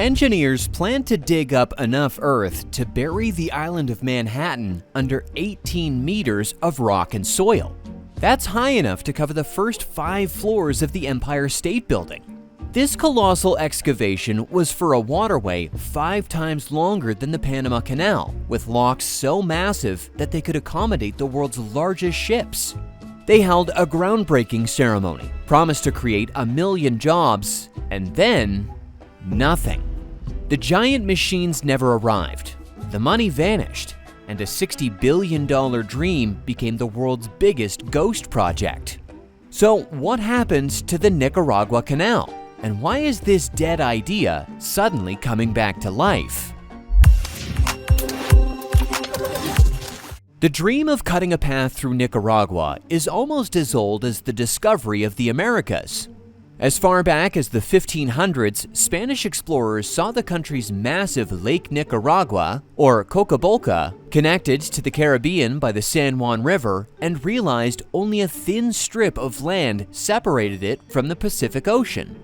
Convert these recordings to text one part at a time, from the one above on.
Engineers planned to dig up enough earth to bury the island of Manhattan under 18 meters of rock and soil. That's high enough to cover the first 5 floors of the Empire State Building. This colossal excavation was for a waterway 5 times longer than the Panama Canal, with locks so massive that they could accommodate the world's largest ships. They held a groundbreaking ceremony, promised to create 1 million jobs, and then nothing. The giant machines never arrived, the money vanished, and a $60 billion dream became the world's biggest ghost project. So what happened to the Nicaragua Canal? And why is this dead idea suddenly coming back to life? The dream of cutting a path through Nicaragua is almost as old as the discovery of the Americas. As far back as the 1500s, Spanish explorers saw the country's massive Lake Nicaragua, or Cocabolca, connected to the Caribbean by the San Juan River and realized only a thin strip of land separated it from the Pacific Ocean.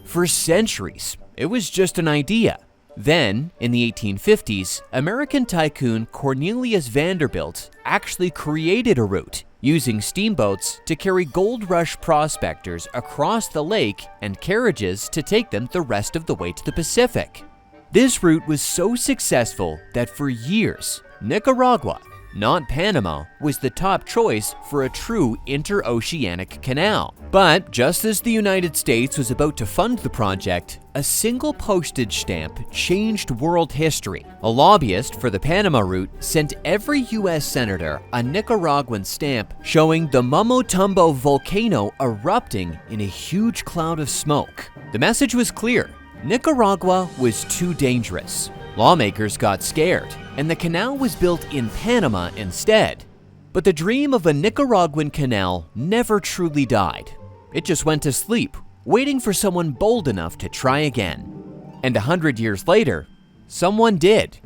For centuries, it was just an idea. Then, in the 1850s, American tycoon Cornelius Vanderbilt actually created a route, using steamboats to carry gold rush prospectors across the lake and carriages to take them the rest of the way to the Pacific. This route was so successful that for years, Nicaragua, not Panama, was the top choice for a true interoceanic canal. But just as the United States was about to fund the project, a single postage stamp changed world history. A lobbyist for the Panama route sent every U.S. senator a Nicaraguan stamp showing the Momotumbo volcano erupting in a huge cloud of smoke. The message was clear: Nicaragua was too dangerous. Lawmakers got scared, and the canal was built in Panama instead. But the dream of a Nicaraguan canal never truly died. It just went to sleep, waiting for someone bold enough to try again. And 100 years later, someone did.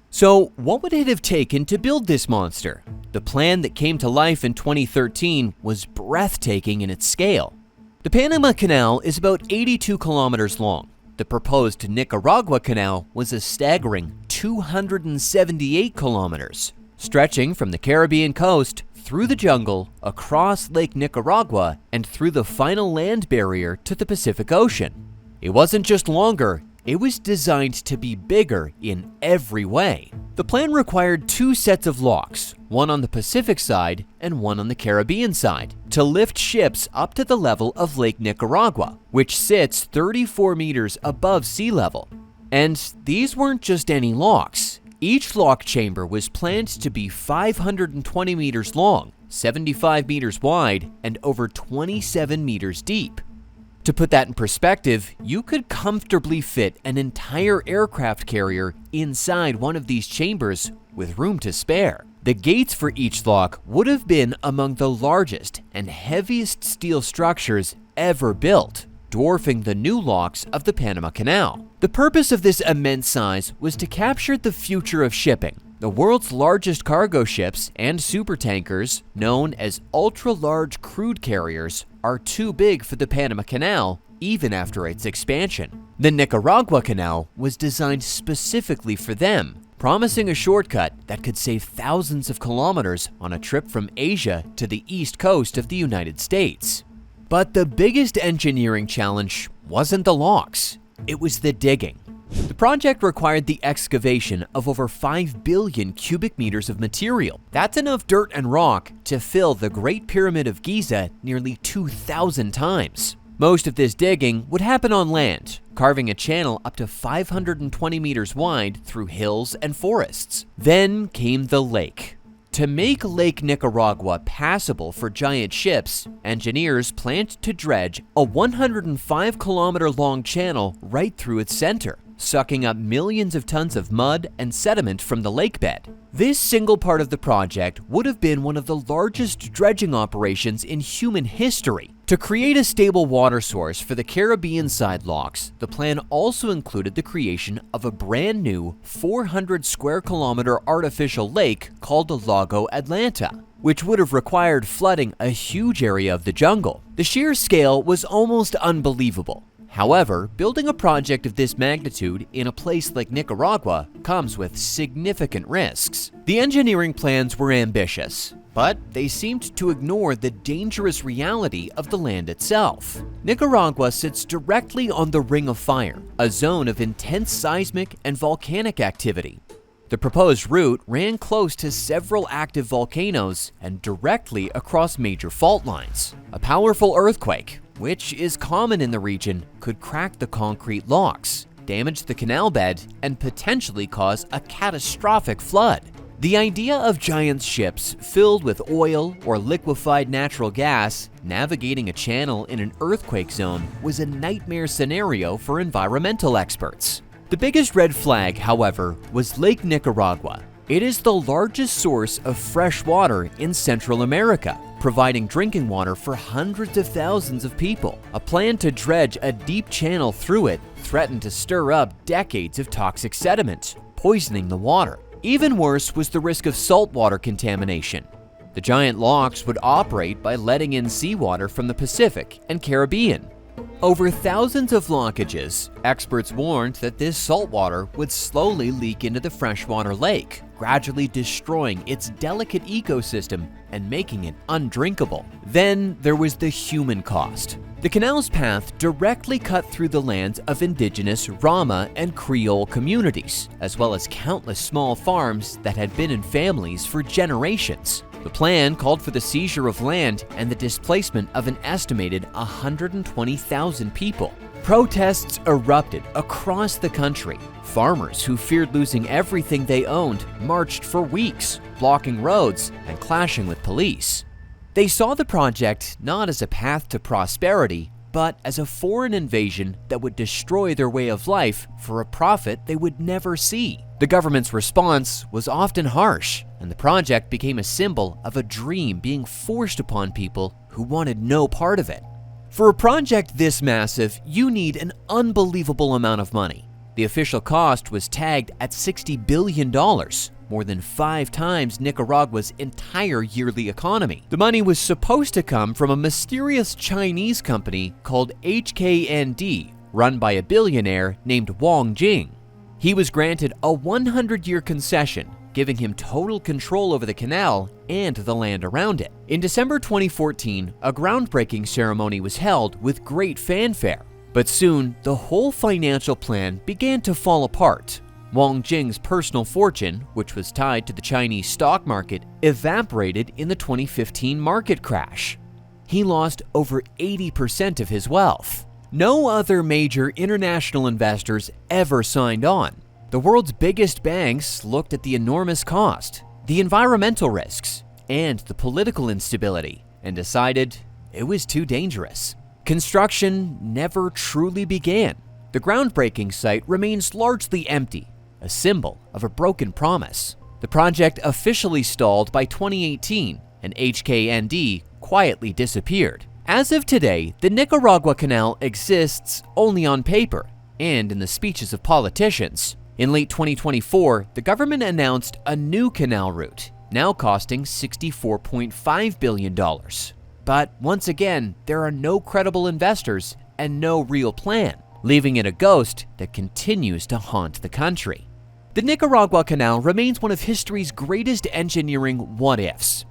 So what would it have taken to build this monster? The plan that came to life in 2013 was breathtaking in its scale. The Panama Canal is about 82 kilometers long. The proposed Nicaragua Canal was a staggering 278 kilometers, stretching from the Caribbean coast through the jungle, across Lake Nicaragua, and through the final land barrier to the Pacific Ocean. It wasn't just longer, it was designed to be bigger in every way. The plan required 2 sets of locks, one on the Pacific side and one on the Caribbean side, to lift ships up to the level of Lake Nicaragua, which sits 34 meters above sea level. And these weren't just any locks. Each lock chamber was planned to be 520 meters long, 75 meters wide, and over 27 meters deep. To put that in perspective, you could comfortably fit an entire aircraft carrier inside one of these chambers with room to spare. The gates for each lock would have been among the largest and heaviest steel structures ever built, dwarfing the new locks of the Panama Canal. The purpose of this immense size was to capture the future of shipping. The world's largest cargo ships and supertankers, known as ultra-large crude carriers, are too big for the Panama Canal even after its expansion. The Nicaragua Canal was designed specifically for them, promising a shortcut that could save thousands of kilometers on a trip from Asia to the east coast of the United States. But the biggest engineering challenge wasn't the locks, it was the digging. The project required the excavation of over 5 billion cubic meters of material. That's enough dirt and rock to fill the Great Pyramid of Giza nearly 2,000 times. Most of this digging would happen on land, carving a channel up to 520 meters wide through hills and forests. Then came the lake. To make Lake Nicaragua passable for giant ships, engineers planned to dredge a 105-kilometer-long channel right through its center, sucking up millions of tons of mud and sediment from the lake bed. This single part of the project would have been one of the largest dredging operations in human history. To create a stable water source for the Caribbean side locks, the plan also included the creation of a brand new 400-square-kilometer artificial lake called Lago Atlanta, which would have required flooding a huge area of the jungle. The sheer scale was almost unbelievable. However, building a project of this magnitude in a place like Nicaragua comes with significant risks. The engineering plans were ambitious, but they seemed to ignore the dangerous reality of the land itself. Nicaragua sits directly on the Ring of Fire, a zone of intense seismic and volcanic activity. The proposed route ran close to several active volcanoes and directly across major fault lines. A powerful earthquake, which is common in the region, could crack the concrete locks, damage the canal bed, and potentially cause a catastrophic flood. The idea of giant ships filled with oil or liquefied natural gas navigating a channel in an earthquake zone was a nightmare scenario for environmental experts. The biggest red flag, however, was Lake Nicaragua. It is the largest source of fresh water in Central America, providing drinking water for hundreds of thousands of people. A plan to dredge a deep channel through it threatened to stir up decades of toxic sediment, poisoning the water. Even worse was the risk of saltwater contamination. The giant locks would operate by letting in seawater from the Pacific and Caribbean. Over thousands of lockages, experts warned that this saltwater would slowly leak into the freshwater lake, gradually destroying its delicate ecosystem and making it undrinkable. Then there was the human cost. The canal's path directly cut through the lands of indigenous Rama and Creole communities, as well as countless small farms that had been in families for generations. The plan called for the seizure of land and the displacement of an estimated 120,000 people. Protests erupted across the country. Farmers who feared losing everything they owned marched for weeks, blocking roads and clashing with police. They saw the project not as a path to prosperity, but as a foreign invasion that would destroy their way of life for a profit they would never see. The government's response was often harsh, and the project became a symbol of a dream being forced upon people who wanted no part of it. For a project this massive, you need an unbelievable amount of money. The official cost was tagged at $60 billion, more than 5 times Nicaragua's entire yearly economy. The money was supposed to come from a mysterious Chinese company called HKND, run by a billionaire named Wang Jing. He was granted a 100-year concession, giving him total control over the canal and the land around it. In December 2014, a groundbreaking ceremony was held with great fanfare. But soon, the whole financial plan began to fall apart. Wang Jing's personal fortune, which was tied to the Chinese stock market, evaporated in the 2015 market crash. He lost over 80% of his wealth. No other major international investors ever signed on. The world's biggest banks looked at the enormous cost, the environmental risks, and the political instability, and decided it was too dangerous. Construction never truly began. The groundbreaking site remains largely empty, a symbol of a broken promise. The project officially stalled by 2018, and HKND quietly disappeared. As of today, the Nicaragua Canal exists only on paper and in the speeches of politicians. In late 2024, the government announced a new canal route, now costing $64.5 billion. But once again, there are no credible investors and no real plan, leaving it a ghost that continues to haunt the country. The Nicaragua Canal remains one of history's greatest engineering what-ifs.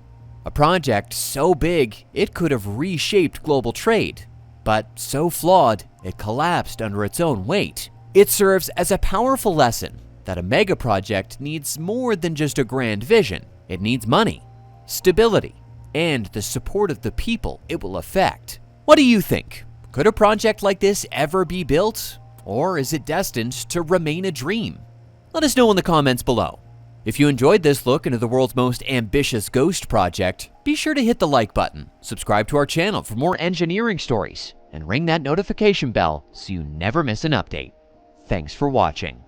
A project so big it could have reshaped global trade, but so flawed it collapsed under its own weight. It serves as a powerful lesson that a megaproject needs more than just a grand vision. It needs money, stability, and the support of the people it will affect. What do you think? Could a project like this ever be built? Or is it destined to remain a dream? Let us know in the comments below. If you enjoyed this look into the world's most ambitious ghost project, be sure to hit the like button, subscribe to our channel for more engineering stories, and ring that notification bell so you never miss an update. Thanks for watching.